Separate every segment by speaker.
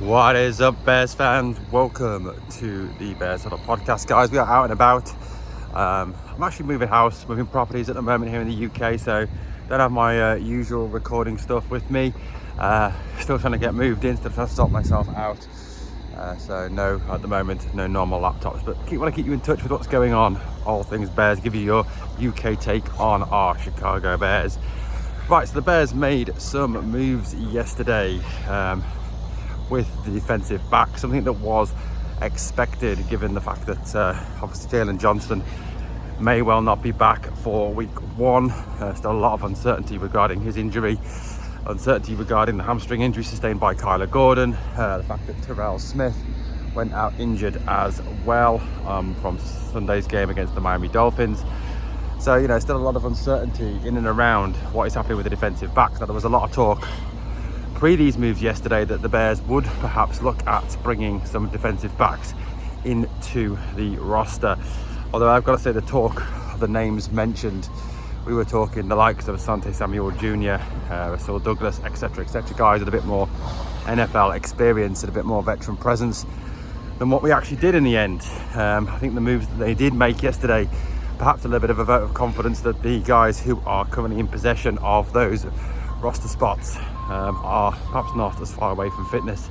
Speaker 1: What is up, Bears fans? Welcome to the Bears Huddle podcast, guys. We are out and about. I'm actually moving house, moving properties at the moment here in the UK, so don't have my usual recording stuff with me. Still trying to get moved in, still trying to sort myself out. So no, at the moment, no normal laptops, but want to keep you in touch with what's going on. All things Bears, give you your UK take on our Chicago Bears. Right, so the Bears made some moves yesterday with the defensive back, something that was expected given the fact that obviously Jalen Johnson may well not be back for week one. Still a lot of uncertainty regarding his injury, uncertainty regarding the hamstring injury sustained by Kyler Gordon, the fact that Terrell Smith went out injured as well from Sunday's game against the Miami Dolphins. So, still a lot of uncertainty in and around what is happening with the defensive backs. Now, there was a lot of talk pre these moves yesterday that the Bears would perhaps look at bringing some defensive backs into the roster. Although I've got to say, the talk, the names mentioned, we were talking the likes of Asante Samuel Jr., Rasul Douglas, etc., guys with a bit more NFL experience and a bit more veteran presence than what we actually did in the end. I think the moves that they did make yesterday, perhaps a little bit of a vote of confidence that the guys who are currently in possession of those roster spots are perhaps not as far away from fitness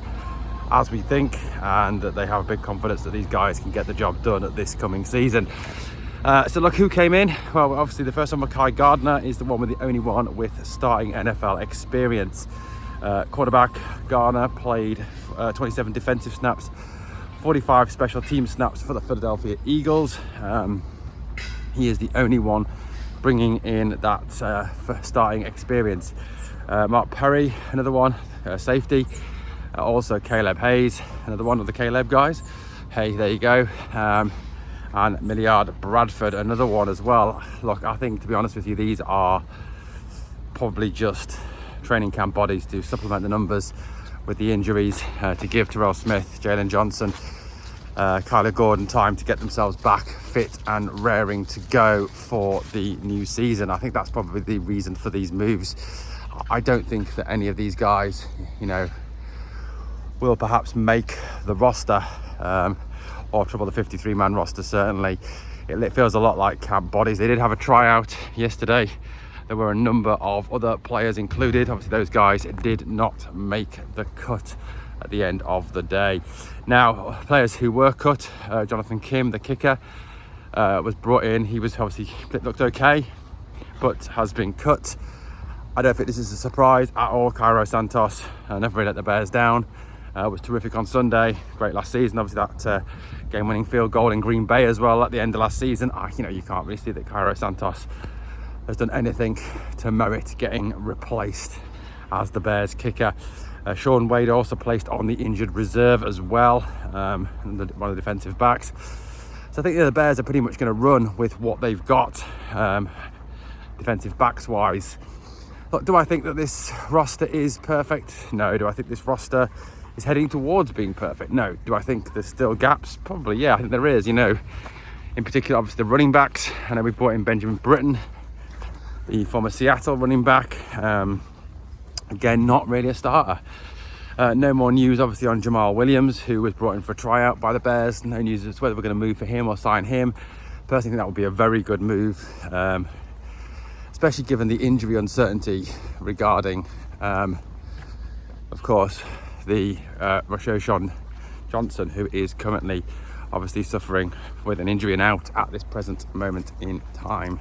Speaker 1: as we think, and that they have a big confidence that these guys can get the job done at this coming season. So look, who came in? Well, obviously the first one, Mekhi Gardner, is the one with the only one with starting NFL experience. Quarterback Gardner played 27 defensive snaps, 45 special team snaps for the Philadelphia Eagles. He is the only one bringing in that starting experience. Mark Perry, another one, safety. Also Caleb Hayes, another one of the Caleb guys. Hey, there you go. And Milliard Bradford, another one as well. Look, I think, to be honest with you, these are probably just training camp bodies to supplement the numbers with the injuries, to give Terrell Smith, Jalen Johnson, Kyler Gordon time to get themselves back fit and raring to go for the new season. I think that's probably the reason for these moves. I don't think that any of these guys, will perhaps make the roster, or trouble the 53-man roster, certainly. It feels a lot like camp bodies. They did have a tryout yesterday. There were a number of other players included. Obviously, those guys did not make the cut at the end of the day. Now, players who were cut, Jonathan Kim, the kicker, was brought in. He was obviously looked okay, but has been cut. I don't think this is a surprise at all. Cairo Santos never really let the Bears down. Was terrific on Sunday. Great last season. Obviously that game-winning field goal in Green Bay as well at the end of last season. You can't really see that Cairo Santos has done anything to merit getting replaced as the Bears kicker. Sean Wade also placed on the injured reserve as well, one of the defensive backs. So I think the Bears are pretty much going to run with what they've got, defensive backs wise. Look, do I think that this roster is perfect? No. Do I think this roster is heading towards being perfect? No. Do I think there's still gaps? Probably, yeah, I think there is. In particular, obviously the running backs. I know we've brought in Benjamin Britton, the former Seattle running back. Again, not really a starter. No more news, obviously, on Jamal Williams, who was brought in for a tryout by the Bears. No news as to whether we're going to move for him or sign him. Personally, I think that would be a very good move, especially given the injury uncertainty regarding, of course, the Roschon Johnson, who is currently obviously suffering with an injury and out at this present moment in time.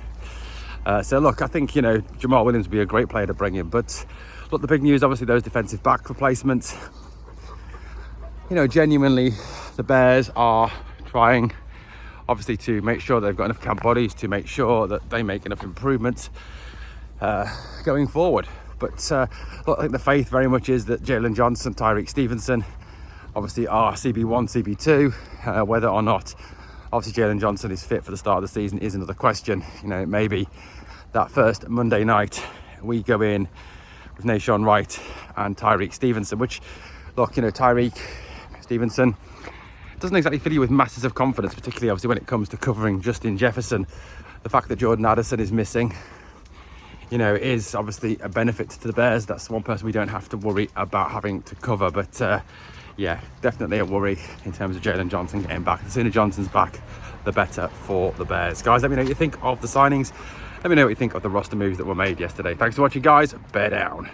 Speaker 1: So look, I think, Jamal Williams would be a great player to bring in, but look, the big news, obviously, those defensive back replacements. Genuinely, the Bears are trying, obviously, to make sure they've got enough camp bodies to make sure that they make enough improvements going forward. But look, I think the faith very much is that Jalen Johnson, Tyreek Stevenson, obviously are CB1, CB2. Whether or not, obviously, Jalen Johnson is fit for the start of the season is another question. It may be that first Monday night we go in with Nahshon Wright and Tyreek Stevenson, which, look, Tyreek Stevenson doesn't exactly fill you with masses of confidence, particularly obviously when it comes to covering Justin Jefferson. The fact that Jordan Addison is missing, is obviously a benefit to the Bears. That's one person we don't have to worry about having to cover. But yeah, definitely a worry in terms of Jalen Johnson getting back. The sooner Johnson's back, the better for the Bears. Guys, let me know what you think of the signings. Let me know what you think of the roster moves that were made yesterday. Thanks for watching, guys. Bear down.